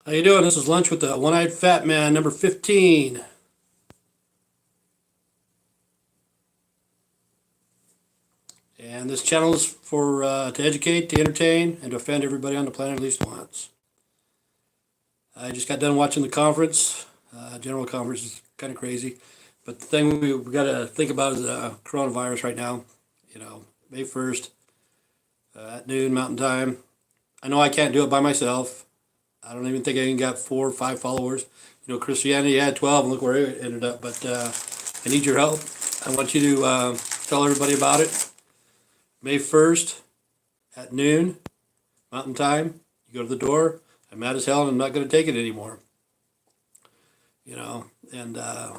How you doing? This is Lunch with the One-Eyed Fat Man, number 15. And this channel is for to educate, to entertain, and to offend everybody on the planet at least once. I just got done watching the conference. General conference is kind of crazy. But the thing we got to think about is coronavirus right now. You know, May 1st at noon Mountain Time. I know I can't do it by myself. I don't even think I even got 4 or 5 followers. You know, Christianity had 12, and look where it ended up. But I need your help. I want you to tell everybody about it. May 1st at noon, Mountain Time. You go to the door. I'm mad as hell, and I'm not going to take it anymore. You know, and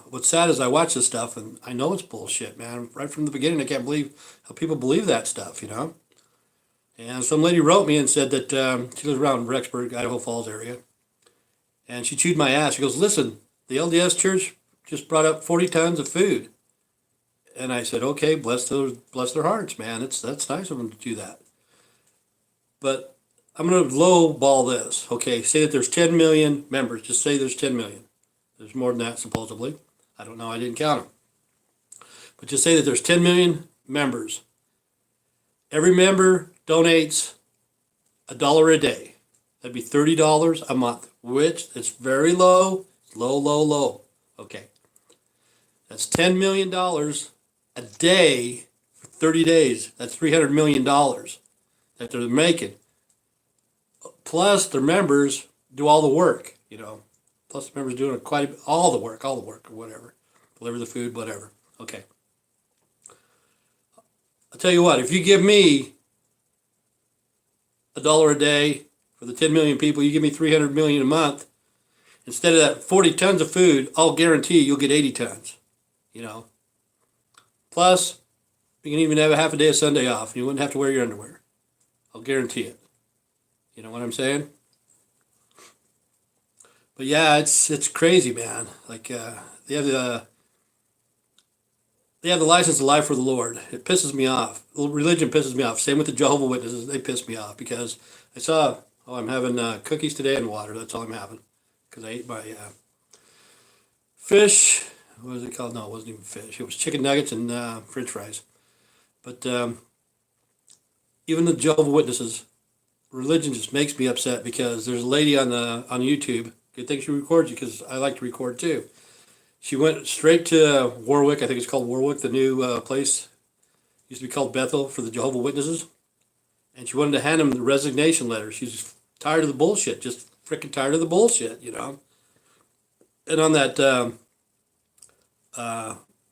what's sad is I watch this stuff, and I know it's bullshit, man. Right from the beginning, I can't believe how people believe that stuff, you know. And some lady wrote me and said that she lives around Rexburg, Idaho Falls area. And she chewed my ass. She goes, listen, the LDS church just brought up 40 tons of food. And I said, okay, bless their hearts, man. That's nice of them to do that. But I'm going to lowball this. Okay, say that there's 10 million members. Just say there's 10 million. There's more than that, supposedly. I don't know. I didn't count them. But just say that there's 10 million members. Every member donates $1 a day. That'd be $30 a month, which is very low. Low, low, low. Okay. That's $10 million a day for 30 days. That's $300 million that they're making. Plus, their members do all the work, you know. Plus, the members doing all the work, or whatever. Deliver the food, whatever. Okay. I'll tell you what, if you give me $1 a day for the 10 million people, you give me 300 million a month, instead of that 40 tons of food, I'll guarantee you'll get 80 tons, you know. Plus, you can even have a half a day of Sunday off. You wouldn't have to wear your underwear. I'll guarantee it. You know what I'm saying? But yeah, it's crazy, man. Like they have the license to lie for the Lord. It pisses me off. Religion pisses me off. Same with the Jehovah's Witnesses. They piss me off because I saw, I'm having cookies today and water. That's all I'm having. Because I ate my fish. What was it called? No, it wasn't even fish. It was chicken nuggets and French fries. But even the Jehovah's Witnesses, religion just makes me upset because there's a lady on YouTube. Good thing she records you because I like to record too. She went straight to Warwick. I think it's called Warwick, the new place. Used to be called Bethel for the Jehovah's Witnesses. And she wanted to hand him the resignation letter. She's tired of the bullshit. Just freaking tired of the bullshit, you know. And on that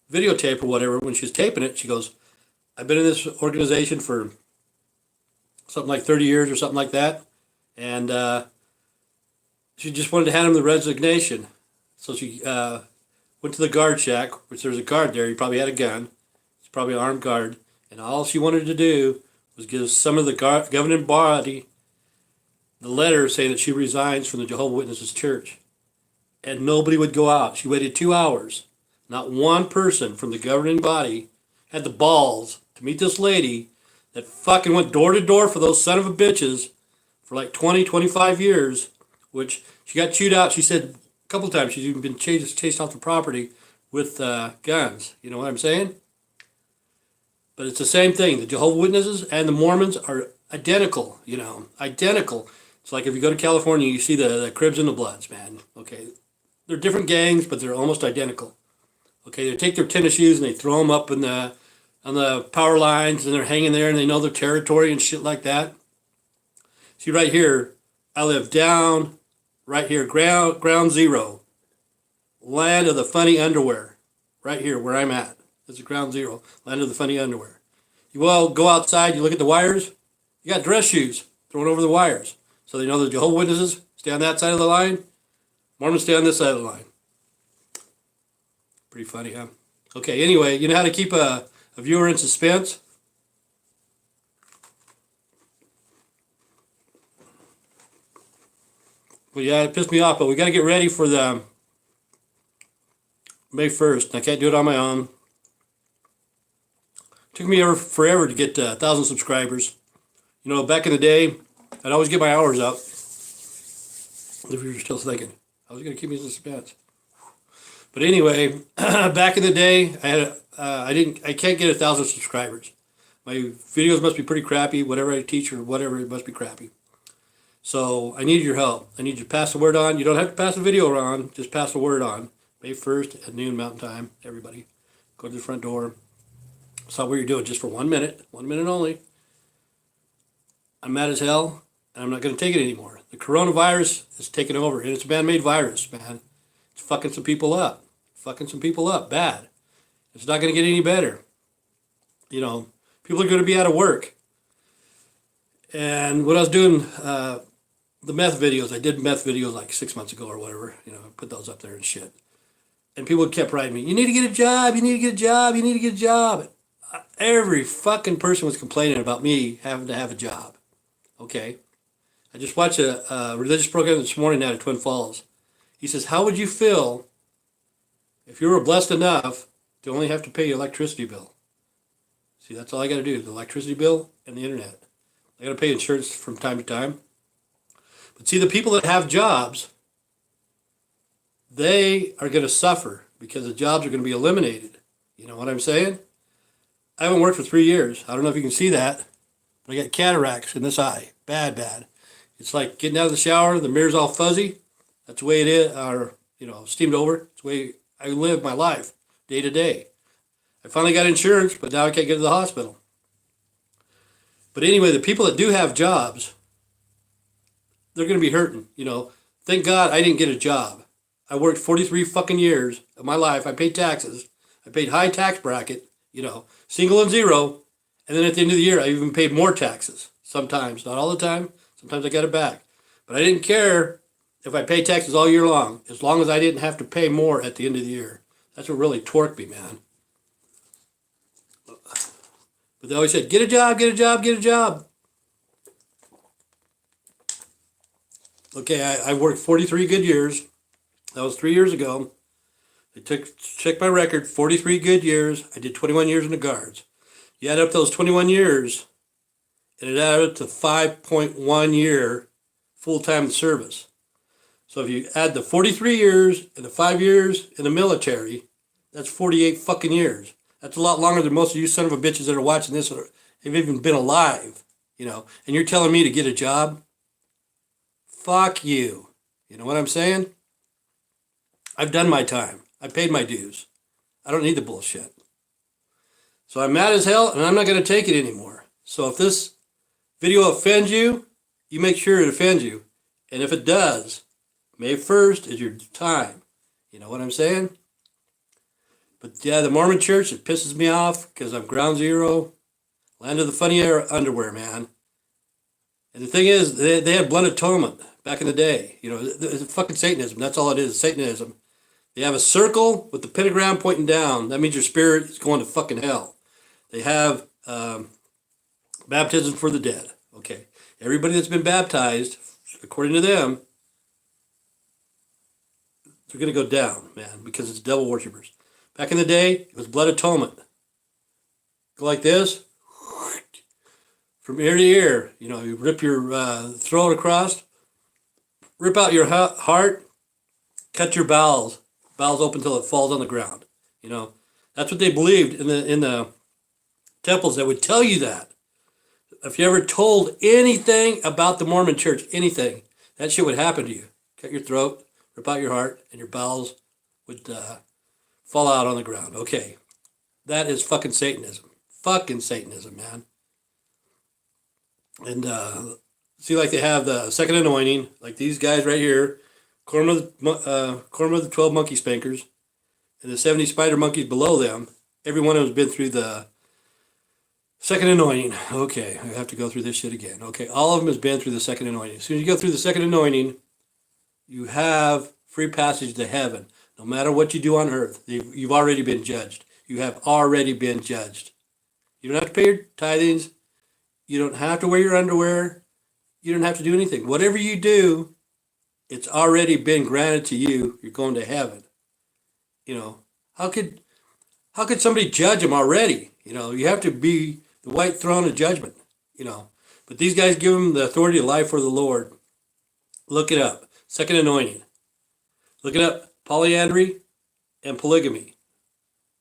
videotape or whatever, when she was taping it, she goes, I've been in this organization for something like 30 years or something like that. And she just wanted to hand him the resignation. So she went to the guard shack, which there's a guard there. He probably had a gun. He's probably an armed guard. And all she wanted to do was give some of the governing body the letter saying that she resigns from the Jehovah's Witnesses church. And nobody would go out. She waited 2 hours. Not one person from the governing body had the balls to meet this lady that fucking went door to door for those son of a bitches for like 20, 25 years, which she got chewed out. She said a couple times she's even been chased off the property with guns. You know what I'm saying? But it's the same thing. The Jehovah's Witnesses and the Mormons are identical, you know, identical. It's like if you go to California, you see the Cribs and the Bloods, man. Okay, they're different gangs, but they're almost identical. Okay, they take their tennis shoes and they throw them up on the power lines, and they're hanging there, and they know their territory and shit like that. See, right here, I live down right here, ground zero, land of the funny underwear. Right here, where I'm at. This is ground zero, land of the funny underwear. You all go outside, you look at the wires, you got dress shoes thrown over the wires. So they know the Jehovah's Witnesses stay on that side of the line, Mormons stay on this side of the line. Pretty funny, huh? Okay, anyway, you know how to keep a viewer in suspense? Well, yeah, it pissed me off, but we got to get ready for the May 1st. I can't do it on my own. It took me forever to get 1,000 subscribers. You know, back in the day, I'd always get my hours up. If you're still thinking, I was going to keep me in suspense. But anyway, back in the day, I can't get 1,000 subscribers. My videos must be pretty crappy. Whatever I teach or whatever, it must be crappy. So I need your help. I need you to pass the word on. You don't have to pass the video on. Just pass the word on. May 1st at noon Mountain Time. Everybody, go to the front door. Stop what you're doing just for 1 minute. 1 minute only. I'm mad as hell, and I'm not going to take it anymore. The coronavirus is taking over, and it's a man-made virus, man. It's fucking some people up. Fucking some people up. Bad. It's not going to get any better. You know, people are going to be out of work. And when I was doing the meth videos, I did meth videos like 6 months ago or whatever. You know, I put those up there and shit. And people kept writing me, you need to get a job, you need to get a job, you need to get a job. Every fucking person was complaining about me having to have a job. Okay. I just watched a religious program this morning out of Twin Falls. He says, how would you feel if you were blessed enough to only have to pay your electricity bill? See, that's all I got to do, the electricity bill and the internet. I got to pay insurance from time to time. But see, the people that have jobs, they are going to suffer because the jobs are going to be eliminated. You know what I'm saying? I haven't worked for 3 years. I don't know if you can see that, but I got cataracts in this eye. Bad, bad. It's like getting out of the shower, the mirror's all fuzzy. That's the way it is, or, you know, steamed over. It's the way I live my life, day to day. I finally got insurance, but now I can't get to the hospital. But anyway, the people that do have jobs, they're going to be hurting, you know. Thank God I didn't get a job. I worked 43 fucking years of my life. I paid taxes. I paid high tax bracket, you know, single and zero. And then at the end of the year, I even paid more taxes. Sometimes, not all the time. Sometimes I got it back. But I didn't care if I paid taxes all year long as I didn't have to pay more at the end of the year. That's what really torqued me, man. But they always said, get a job, get a job, get a job. Okay, I worked 43 good years. That was 3 years ago. They checked my record, 43 good years. I did 21 years in the Guards. You add up those 21 years, and it added up to 5.1 year full-time service. So if you add the 43 years and the 5 years in the military, that's 48 fucking years. That's a lot longer than most of you son of a bitches that are watching this have even been alive, you know. And you're telling me to get a job? Fuck you. You know what I'm saying? I've done my time. I paid my dues. I don't need the bullshit. So I'm mad as hell, and I'm not going to take it anymore. So if this video offends you, you make sure it offends you. And if it does, May 1st is your time. You know what I'm saying? But yeah, the Mormon church, it pisses me off because I'm ground zero. Land of the funny underwear, man. And the thing is, they had blood atonement back in the day. You know, it's fucking Satanism. That's all it is, Satanism. They have a circle with the pentagram pointing down. That means your spirit is going to fucking hell. They have baptism for the dead. Okay. Everybody that's been baptized, according to them, they're going to go down, man, because it's devil worshippers. Back in the day, it was blood atonement. Go like this, from ear to ear. You know, you rip your throat across, rip out your heart, cut your bowels open until it falls on the ground. You know, that's what they believed in the temples that would tell you that. If you ever told anything about the Mormon church, anything, that shit would happen to you. Cut your throat, rip out your heart, and your bowels would fall out on the ground. Okay. That is fucking Satanism. Fucking Satanism, man. And see, like they have the second anointing, like these guys right here, Quorum of the 12 monkey spankers, and the 70 spider monkeys below them. Every one of them has been through the second anointing. Okay, I have to go through this shit again. Okay, all of them has been through the second anointing. As soon as you go through the second anointing, you have free passage to heaven. No matter what you do on earth, you've already been judged. You have already been judged. You don't have to pay your tithings. You don't have to wear your underwear. You don't have to do anything. Whatever you do, it's already been granted to you. You're going to heaven. You know, how could somebody judge them already? You know, you have to be the white throne of judgment, you know. But these guys give them the authority of life for the Lord. Look it up. Second anointing. Looking up polyandry and polygamy.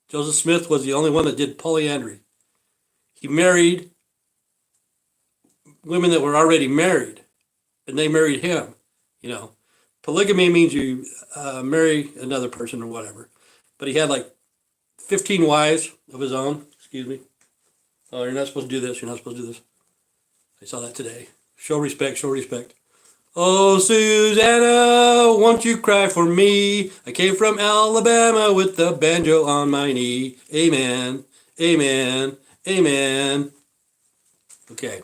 Joseph Smith was the only one that did polyandry. He married women that were already married, and they married him. You know, polygamy means you marry another person or whatever. But he had like 15 wives of his own. Excuse me. Oh, you're not supposed to do this. You're not supposed to do this. I saw that today. Show respect, show respect. Oh, Susanna, won't you cry for me? I came from Alabama with the banjo on my knee. Amen, amen, amen. Okay,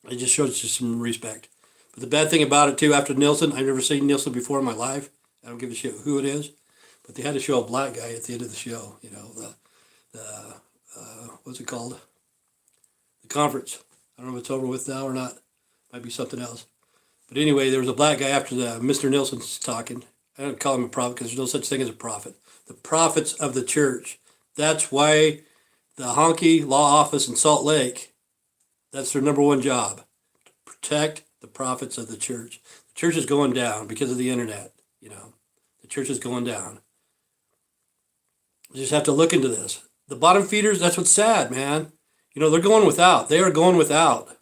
I just showed you some respect. But the bad thing about it, too, after Nilsson, I've never seen Nilsson before in my life. I don't give a shit who it is. But they had to show a black guy at the end of the show. You know, what's it called? The conference. I don't know if it's over with now or not. Might be something else. But anyway, there was a black guy after Mr. Nilsson's talking. I don't call him a prophet because there's no such thing as a prophet. The prophets of the church. That's why the honky law office in Salt Lake, that's their number one job. To protect the prophets of the church. The church is going down because of the internet. You know, the church is going down. You just have to look into this. The bottom feeders, that's what's sad, man. You know, they're going without. They are going without.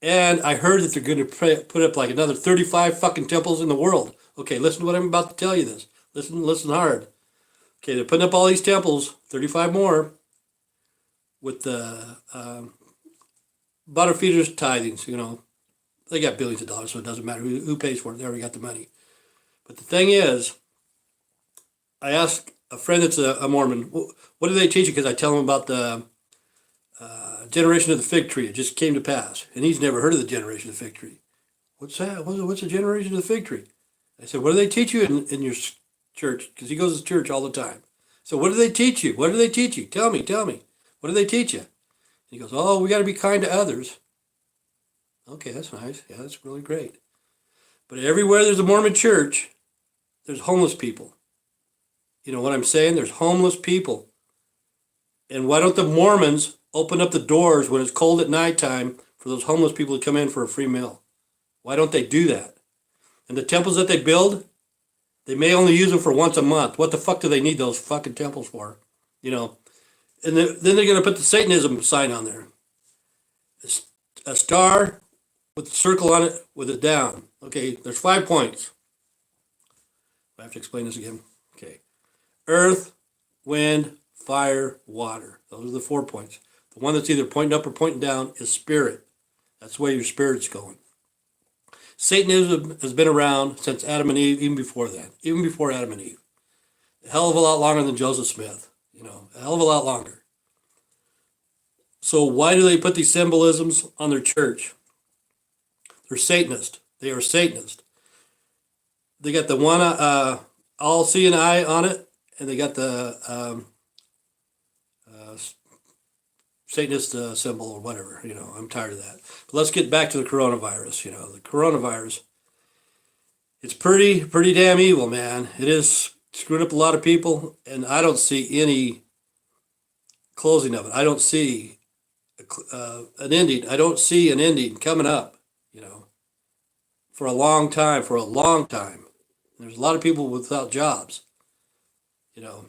And I heard that they're going to put up like another 35 fucking temples in the world. Okay, listen to what I'm about to tell you this. Listen hard. Okay, they're putting up all these temples, 35 more, with the bottom feeders tithings, you know. They got billions of dollars, so it doesn't matter who pays for it. They already got the money. But the thing is, I asked a friend that's a Mormon, what do they teach you? Because I tell him about the generation of the fig tree. It just came to pass. And he's never heard of the generation of the fig tree. What's that? What's the generation of the fig tree? I said, what do they teach you in your church? Because he goes to church all the time. So what do they teach you? What do they teach you? Tell me. What do they teach you? And he goes, oh, we got to be kind to others. Okay, that's nice. Yeah, that's really great. But everywhere there's a Mormon church, there's homeless people. You know what I'm saying? There's homeless people. And why don't the Mormons open up the doors when it's cold at nighttime for those homeless people to come in for a free meal? Why don't they do that? And the temples that they build, they may only use them for once a month. What the fuck do they need those fucking temples for? You know? And then they're going to put the Satanism sign on there. A star with a circle on it with it down. Okay, there's 5 points. I have to explain this again. Okay. Earth, wind, fire, water. Those are the 4 points. The one that's either pointing up or pointing down is spirit. That's where your spirit's going. Satanism has been around since Adam and Eve, even before that. Even before Adam and Eve. A hell of a lot longer than Joseph Smith. You know, a hell of a lot longer. So why do they put these symbolisms on their church? They're Satanist. They are Satanist. They got the one all-seeing eye on it, and they got the Satanist symbol or whatever. You know, I'm tired of that. But let's get back to the coronavirus. You know, the coronavirus, it's pretty damn evil, man. It is screwing up a lot of people, and I don't see any closing of it. I don't see an ending. I don't see an ending coming up, you know, for a long time, There's a lot of people without jobs, you know.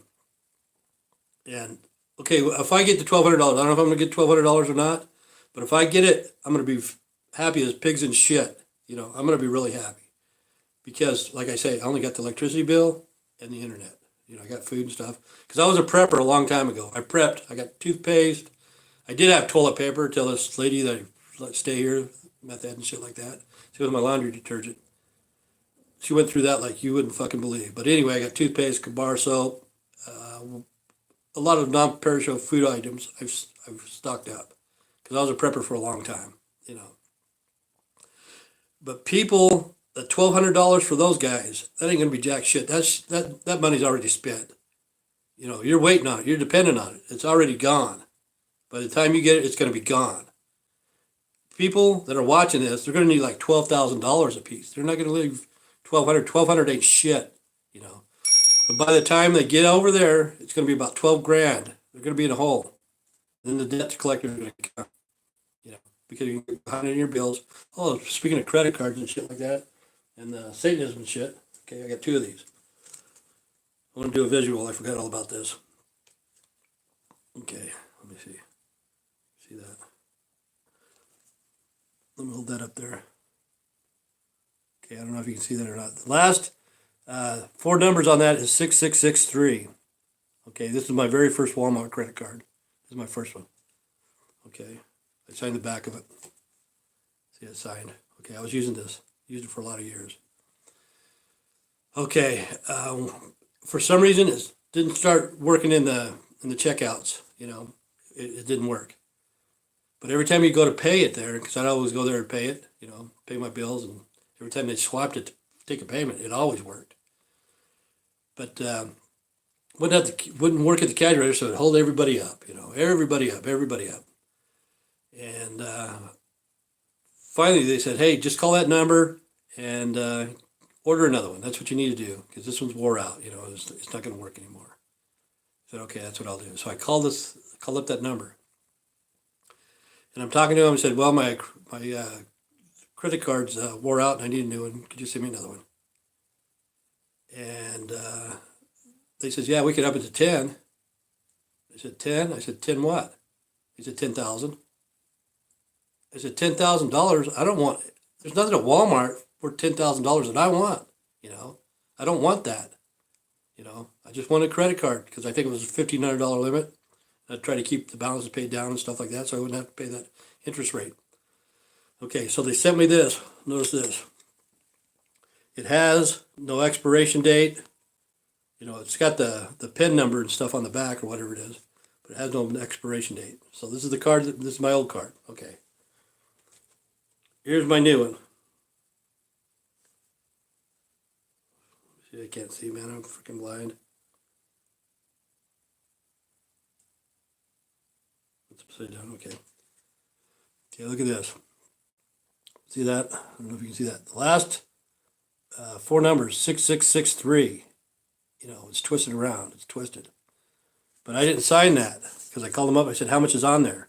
And, okay, if I get the $1,200, I don't know if I'm going to get $1,200 or not, but if I get it, I'm going to be happy as pigs in shit. You know, I'm going to be really happy. Because, like I say, I only got the electricity bill and the internet. You know, I got food and stuff. Because I was a prepper a long time ago. I prepped. I got toothpaste. I did have toilet paper till this lady that I let stay here, method and shit like that. She was my laundry detergent. She went through that like you wouldn't fucking believe. But anyway, I got toothpaste, bar soap, a lot of non-perishable food items I've stocked up. Because I was a prepper for a long time, you know. But people, the $1,200 for those guys, that ain't going to be jack shit. That money's already spent. You know, you're waiting on it. You're dependent on it. It's already gone. By the time you get it, it's going to be gone. People that are watching this, they're going to need like $12,000 a piece. They're not going to leave $1,200. $1,200 ain't shit, you know. But by the time they get over there, it's going to be about 12 grand. They're going to be in a hole. Then the debt collector is going to come, you know, because you get behind on your bills. Oh, speaking of credit cards and shit like that, and Satanism and shit. Okay, I got 2 of these. I want to do a visual. I forgot all about this. Okay, let me see. See that? Let me hold that up there. Okay, I don't know if you can see that or not. The last 4 numbers on that is 6663. Okay, this is my very first Walmart credit card. This is my first one. Okay, I signed the back of it. See it signed. Okay, I was using this. Used it for a lot of years. Okay, for some reason it didn't start working in the checkouts. You know, it didn't work. But every time you go to pay it there, because I'd always go there and pay it, you know, pay my bills, and every time they swapped it to take a payment, it always worked. But wouldn't work at the cash register, so it'd hold everybody up, you know, everybody up. And finally they said, hey, just call that number and order another one. That's what you need to do, because this one's wore out, you know, it's not going to work anymore. I said, okay, that's what I'll do. So I called up that number. And I'm talking to him. I said, well, my credit cards wore out and I need a new one. Could you send me another one? And they said, yeah, we could up it to 10. I said, 10? I said, 10 what? He said, 10,000. I said, $10,000? I don't want, there's nothing at Walmart for $10,000 that I want, you know. I don't want that, you know. I just want a credit card because I think it was a $1,500 limit. I'd try to keep the balances paid down and stuff like that so I wouldn't have to pay that interest rate. Okay, so they sent me this. Notice this. It has no expiration date. You know, it's got the PIN number and stuff on the back or whatever it is, but it has no expiration date. So this is the card, this is my old card. Okay. Here's my new one. See, I can't see, man. I'm freaking blind. It's upside down. Okay. Okay, look at this. See that? I don't know if you can see that. The last 4 numbers, 6663. You know, it's twisted around. It's twisted. But I didn't sign that because I called them up. I said, how much is on there?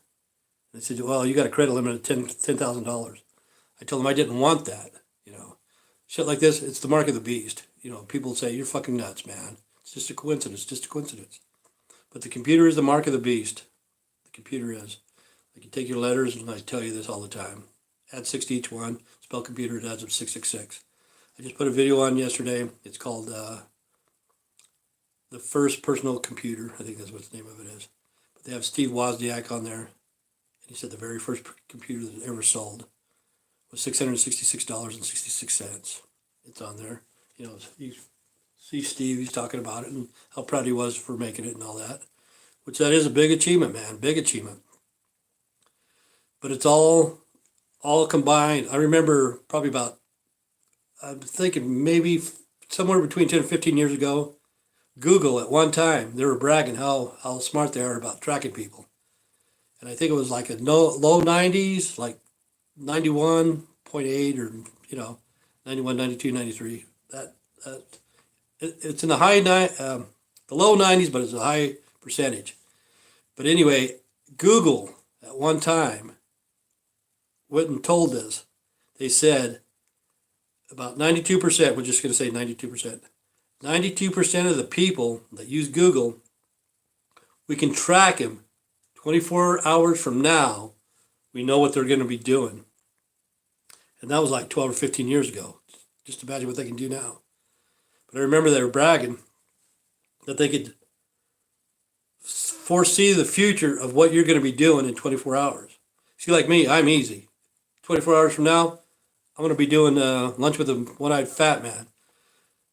They said, well, you got a credit limit of $10,000. I told them I didn't want that, you know. Shit like this, it's the mark of the beast. You know, people say, you're fucking nuts, man. It's just a coincidence, just a coincidence. But the computer is the mark of the beast. The computer is. I can take your letters, and I tell you this all the time. Add 6 to each one. Spell computer, it adds up 666. I just put a video on yesterday. It's called The First Personal Computer. I think that's what the name of it is. But they have Steve Wozniak on there. And he said the very first computer that ever sold was $666.66. It's on there. You know, you see Steve, he's talking about it and how proud he was for making it and all that. Which that is a big achievement, man. Big achievement. But it's all combined. I remember probably about, I'm thinking maybe somewhere between 10 and 15 years ago, Google at one time, they were bragging how smart they are about tracking people. And I think it was like a low 90s, like 91.8 or, you know, 91, 92, 93. It's in the the low 90s, but it's a high percentage. But anyway, Google at one time went and told us. They said about 92%, we're just going to say 92%. 92% of the people that use Google, we can track them 24 hours from now. We know what they're going to be doing. And that was like 12 or 15 years ago. Just imagine what they can do now. But I remember they were bragging that they could foresee the future of what you're going to be doing in 24 hours. See, like me, I'm easy. 24 hours from now, I'm going to be doing lunch with a one-eyed fat man.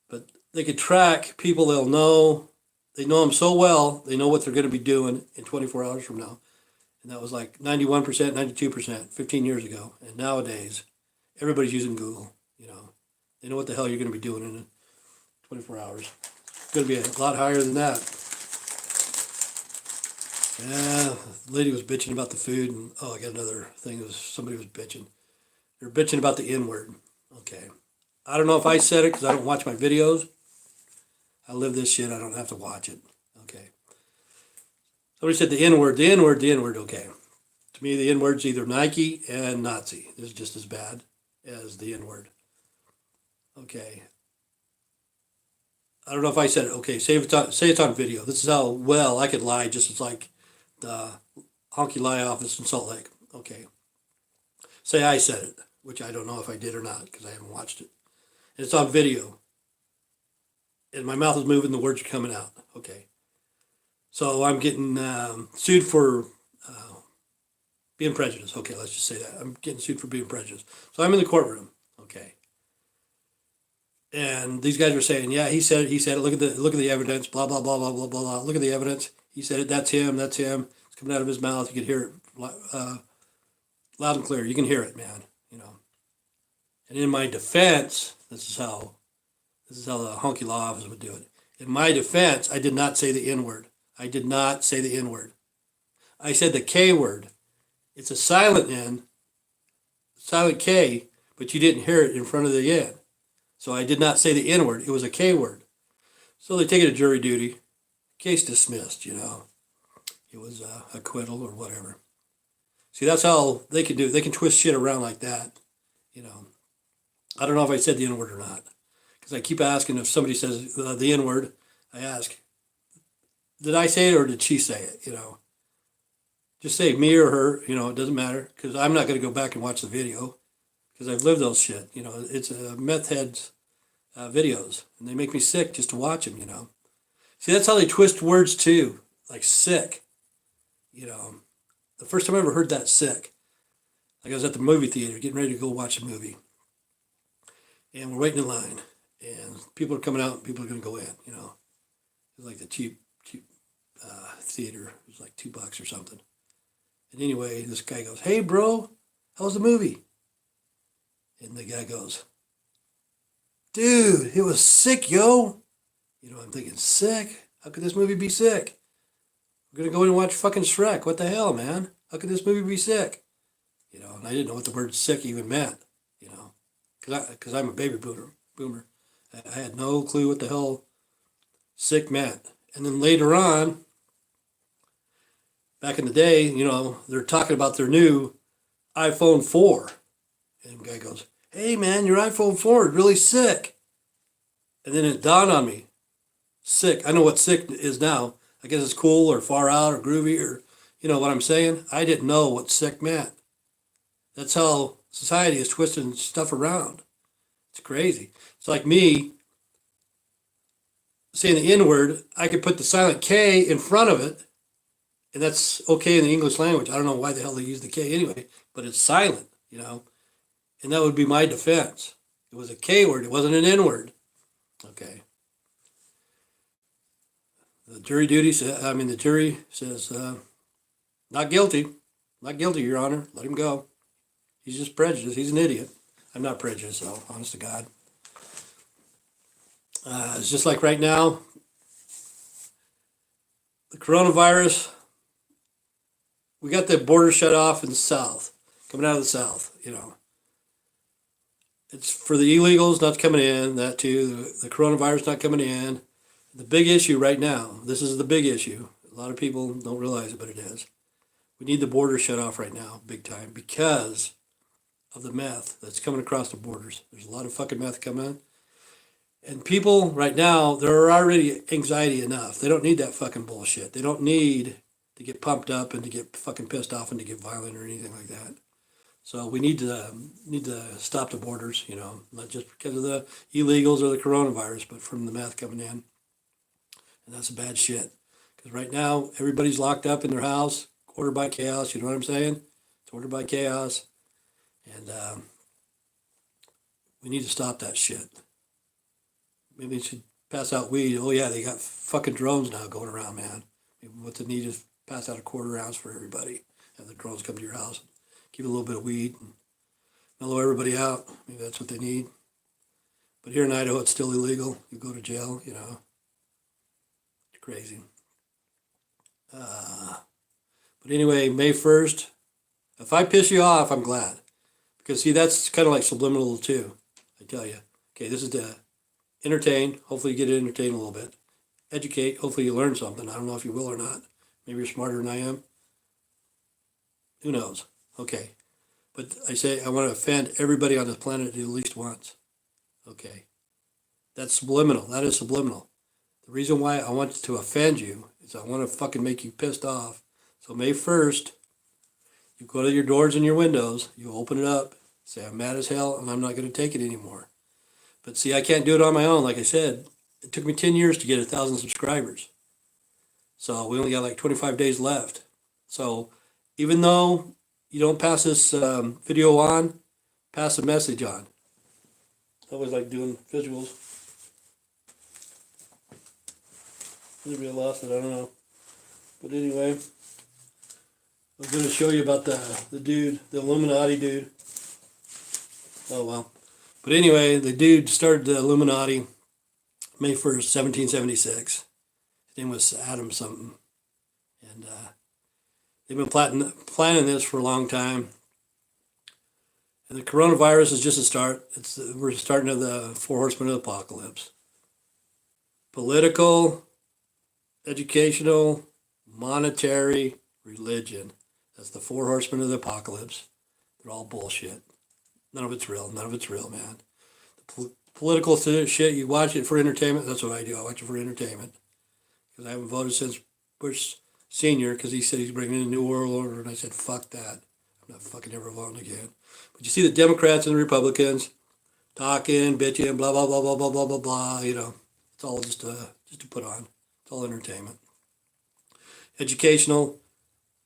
But they could track people they'll know. They know them so well, they know what they're going to be doing in 24 hours from now. And that was like 91%, 92% 15 years ago. And nowadays, everybody's using Google, you know. They know what the hell you're going to be doing in 24 hours. It's going to be a lot higher than that. Yeah, the lady was bitching about the food. And, I got another thing. Somebody was bitching. They're bitching about the N-word. Okay. I don't know if I said it because I don't watch my videos. I live this shit. I don't have to watch it. Okay. Somebody said the N-word, the N-word, the N-word. Okay. To me, the N-word's either Nike and Nazi. It's just as bad as the N-word. Okay. I don't know if I said it. Okay, say it's on video. This is how well I could lie, just as like the honky lie office in Salt Lake. Okay. Say I said it, which I don't know if I did or not because I haven't watched it. And it's on video. And my mouth is moving, the words are coming out. Okay. So I'm getting sued for being prejudiced. Okay, let's just say that. I'm getting sued for being prejudiced. So I'm in the courtroom. Okay. And these guys are saying, yeah, he said it, he said it. Look at the evidence, blah, blah, blah, blah, blah, blah, blah. Look at the evidence. He said it, that's him, that's him. It's coming out of his mouth. You can hear it loud and clear. You can hear it, man. You know. And in my defense, this is how the honky law office would do it. In my defense, I did not say the N word. I did not say the N word. I said the K word. It's a silent N, silent K, but you didn't hear it in front of the N. So I did not say the N word. It was a K word. So they take it to jury duty. Case dismissed, you know. It was acquittal or whatever. See, that's how they can do it. They can twist shit around like that, you know. I don't know if I said the N word or not. Because I keep asking if somebody says the N word, I ask, did I say it or did she say it, you know. Just say me or her, you know, it doesn't matter. Because I'm not going to go back and watch the video. Because I've lived those shit, you know. It's meth heads videos. And they make me sick just to watch them, you know. See, that's how they twist words too. Like sick, you know. The first time I ever heard that sick, like I was at the movie theater getting ready to go watch a movie. And we're waiting in line. And people are coming out and people are going to go in, you know. It was like the cheap theater. It was like $2 or something. And anyway, this guy goes, hey, bro, how was the movie? And the guy goes, dude, it was sick, yo. You know, I'm thinking, sick? How could this movie be sick? We're going to go in and watch fucking Shrek. What the hell, man? How could this movie be sick? You know, and I didn't know what the word sick even meant, you know, because I'm a baby boomer. I had no clue what the hell sick meant. And then later on, back in the day, you know, they're talking about their new iPhone 4. And the guy goes, hey, man, your iPhone 4 is really sick. And then it dawned on me, sick. I know what sick is now. I guess it's cool or far out or groovy or, you know what I'm saying? I didn't know what sick meant. That's how society is twisting stuff around. It's crazy. It's like me saying the N word. I could put the silent K in front of it, and that's okay in the English language. I don't know why the hell they use the K anyway, but it's silent, you know, and that would be my defense. It was a K word. It wasn't an N word. Okay. The jury says, not guilty. Not guilty, Your Honor. Let him go. He's just prejudiced. He's an idiot. I'm not prejudiced, though, honest to God. It's just like right now, the coronavirus, we got the border shut off in the south, coming out of the south, you know. It's for the illegals not coming in, that too, the coronavirus not coming in. The big issue right now, this is the big issue. A lot of people don't realize it, but it is. We need the border shut off right now, big time, because of the meth that's coming across the borders. There's a lot of fucking meth coming. And people right now, they're already anxiety enough. They don't need that fucking bullshit. They don't need to get pumped up and to get fucking pissed off and to get violent or anything like that. So we need to stop the borders, you know, not just because of the illegals or the coronavirus, but from the meth coming in. And that's bad shit. Because right now, everybody's locked up in their house, ordered by chaos, you know what I'm saying? It's ordered by chaos. And we need to stop that shit. Maybe they should pass out weed. Oh, yeah, they got fucking drones now going around, man. Maybe what they need is pass out a quarter ounce for everybody. Have the drones come to your house. Give a little bit of weed and mellow everybody out. Maybe that's what they need. But here in Idaho, it's still illegal. You go to jail, you know. It's crazy. But anyway, May 1st, if I piss you off, I'm glad. Because, see, that's kind of like subliminal, too. I tell you. Okay, this is to entertain. Hopefully you get entertained a little bit. Educate. Hopefully you learn something. I don't know if you will or not. Maybe you're smarter than I am. Who knows? Okay. But I say I want to offend everybody on this planet at least once. Okay. That's subliminal. That is subliminal. The reason why I want to offend you is I want to fucking make you pissed off. So May 1st, you go to your doors and your windows, you open it up, say, I'm mad as hell and I'm not going to take it anymore. But see, I can't do it on my own. Like I said, it took me 10 years to get 1,000 subscribers. So we only got like 25 days left. So even though you don't pass this video on, pass the message on. I always like doing visuals. Maybe I lost it, I don't know. But anyway, I'm going to show you about the dude, the Illuminati dude. Oh well. But anyway, the dude started the Illuminati May 1st, 1776. His name was Adam something. And they've been planning this for a long time. And the coronavirus is just a start. We're starting of the four horsemen of the apocalypse. Political, educational, monetary, religion. That's the four horsemen of the apocalypse. They're all bullshit. None of it's real. None of it's real, man. The political shit, you watch it for entertainment. That's what I do. I watch it for entertainment. Because I haven't voted since Bush Sr. because he said he's bringing in a new world order. And I said, fuck that. I'm not fucking ever voting again. But you see the Democrats and the Republicans talking, bitching, blah, blah, blah, blah, blah, blah, blah, blah. You know, it's all just to put on. It's all entertainment. Educational,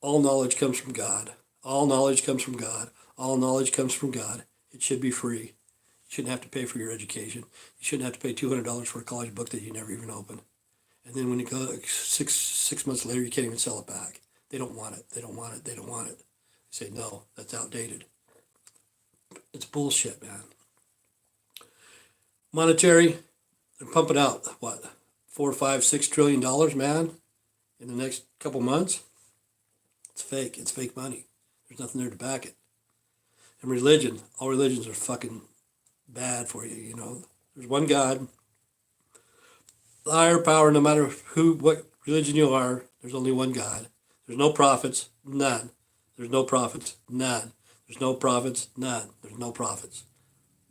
all knowledge comes from God. All knowledge comes from God. All knowledge comes from God. It should be free. You shouldn't have to pay for your education. You shouldn't have to pay $200 for a college book that you never even open. And then when you go six months later, you can't even sell it back. They don't want it. They don't want it. They don't want it. They say, no, that's outdated. It's bullshit, man. Monetary, they're pumping out, what, $4, $5, $6 trillion, man, in the next couple months. It's fake. It's fake money. There's nothing there to back it. And religion, all religions are fucking bad for you, you know. There's one God, the higher power, no matter what religion you are, there's only one God. There's no prophets, none. There's no prophets, none. There's no prophets, none. There's no prophets.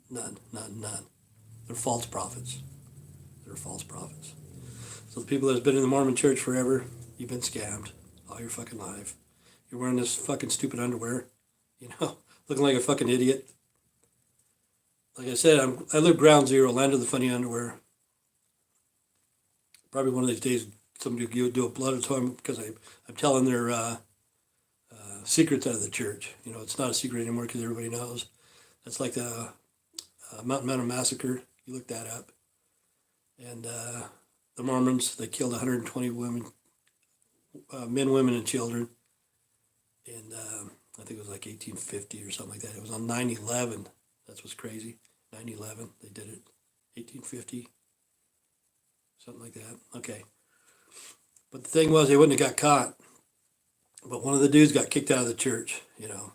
None, none, none. They're false prophets. They're false prophets. So the people that have been in the Mormon church forever, you've been scammed all your fucking life. You're wearing this fucking stupid underwear, you know, looking like a fucking idiot. Like I said, I live ground zero, land of the funny underwear. Probably one of these days somebody will do a blood atonement because I'm telling their secrets out of the church. You know, it's not a secret anymore because everybody knows. That's like the Mountain Meadow Massacre. You look that up. And the Mormons, they killed 120 women, men, women, and children. And I think it was like 1850 or something like that. It was on 9/11. That's what's crazy. 9/11, they did it. 1850, something like that. Okay. But the thing was, they wouldn't have got caught. But one of the dudes got kicked out of the church, you know.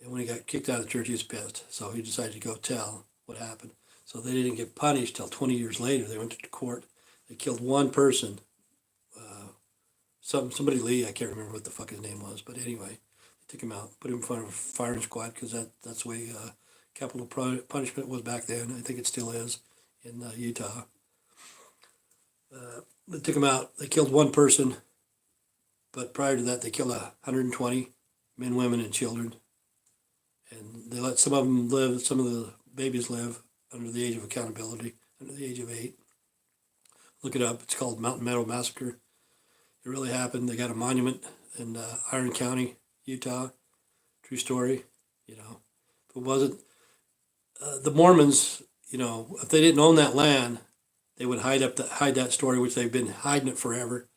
And when he got kicked out of the church, he was pissed. So he decided to go tell what happened. So they didn't get punished till 20 years later. They went to court. They killed one person. Somebody Lee, I can't remember what the fuck his name was. But anyway, they took him out, put him in front of a firing squad because that's the way capital punishment was back then. I think it still is in Utah. They took him out. They killed one person. But prior to that, they killed 120 men, women, and children. And they let some of them live, some of the babies live under the age of accountability, under the age of 8. Look it up. It's called Mountain Meadow Massacre. It really happened. They got a monument in Iron County, Utah. True story, you know. If it wasn't, the Mormons, you know, if they didn't own that land, they would hide that story, which they've been hiding it forever.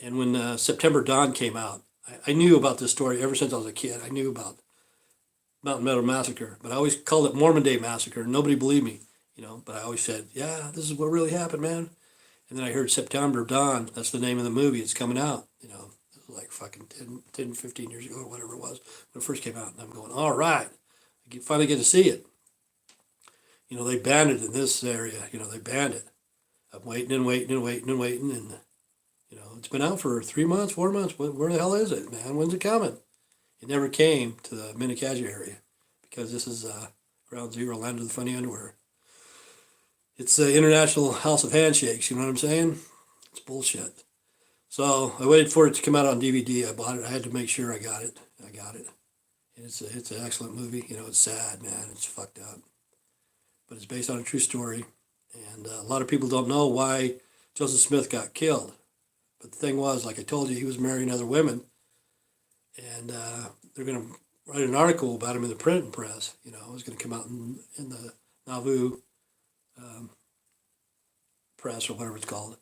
And when September Dawn came out, I knew about this story ever since I was a kid. I knew about Mountain Meadow Massacre, but I always called it Mormon Day Massacre. Nobody believed me, you know, but I always said, yeah, this is what really happened, man. And then I heard September Dawn. That's the name of the movie. It's coming out, you know. It was like fucking 10, 15 years ago or whatever it was when it first came out. And I'm going, all right, I finally get to see it. You know, they banned it in this area. You know, they banned it. I'm waiting and waiting and waiting and waiting. And, you know, it's been out for 3 months, 4 months. Where the hell is it, man? When's it coming? It never came to the Minnecaja area because this is ground zero, land of the funny underwear. It's the International House of Handshakes, you know what I'm saying? It's bullshit. So I waited for it to come out on DVD. I bought it. I had to make sure I got it. I got it. And it's an excellent movie. You know, it's sad, man. It's fucked up. But it's based on a true story. And a lot of people don't know why Joseph Smith got killed. But the thing was, like I told you, he was marrying other women. And they're going to write an article about him in the printing press. You know, it was going to come out in the Nauvoo press or whatever it's called.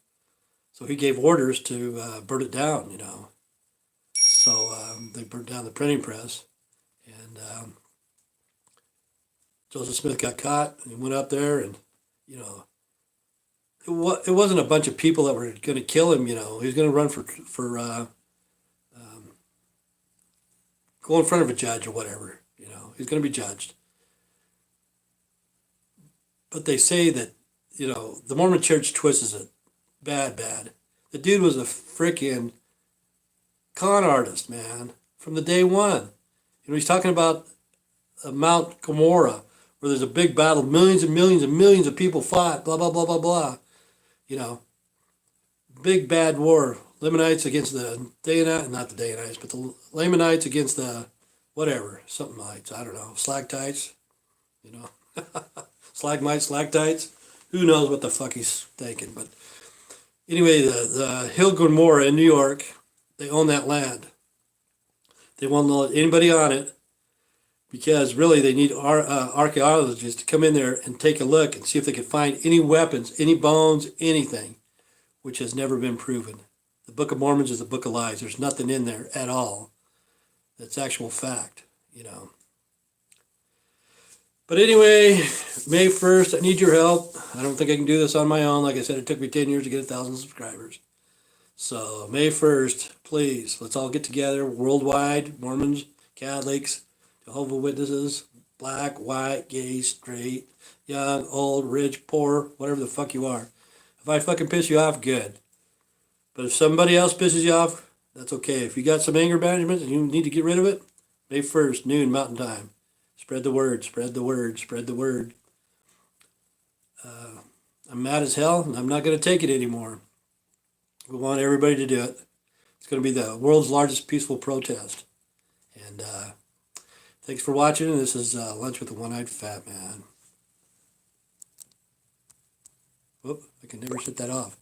So he gave orders to burn it down, you know. So they burned down the printing press. And Joseph Smith got caught. And he went up there and, you know, it wasn't a bunch of people that were going to kill him, you know. He was going to run for go in front of a judge or whatever, you know. He's going to be judged. But they say that, you know, the Mormon church twists it bad. The dude was a freaking con artist, man, from the day one. You know, he's talking about Mount Gomorrah, where there's a big battle, millions and millions and millions of people fought, blah, blah, blah, blah, blah. You know, big bad war. Lamanites against the Daanites, not the Daanites, but the Lamanites against the whatever, something lights, I don't know, Slagtites, you know, Slagtites. Who knows what the fuck he's thinking, but anyway, the Hill Gomorrah in New York, they own that land. They won't let anybody on it because really they need archaeologists to come in there and take a look and see if they can find any weapons, any bones, anything, which has never been proven. The Book of Mormon is the book of lies. There's nothing in there at all that's actual fact, you know. But anyway, May 1st, I need your help. I don't think I can do this on my own. Like I said, it took me 10 years to get 1,000 subscribers. So May 1st, please, let's all get together worldwide, Mormons, Catholics, Jehovah's Witnesses, black, white, gay, straight, young, old, rich, poor, whatever the fuck you are. If I fucking piss you off, good. But if somebody else pisses you off, that's okay. If you got some anger management and you need to get rid of it, May 1st, noon, Mountain Time. Spread the word, spread the word, spread the word. I'm mad as hell, and I'm not going to take it anymore. We want everybody to do it. It's going to be the world's largest peaceful protest. And thanks for watching. This is Lunch with the One-Eyed Fat Man. Whoop, I can never shut that off.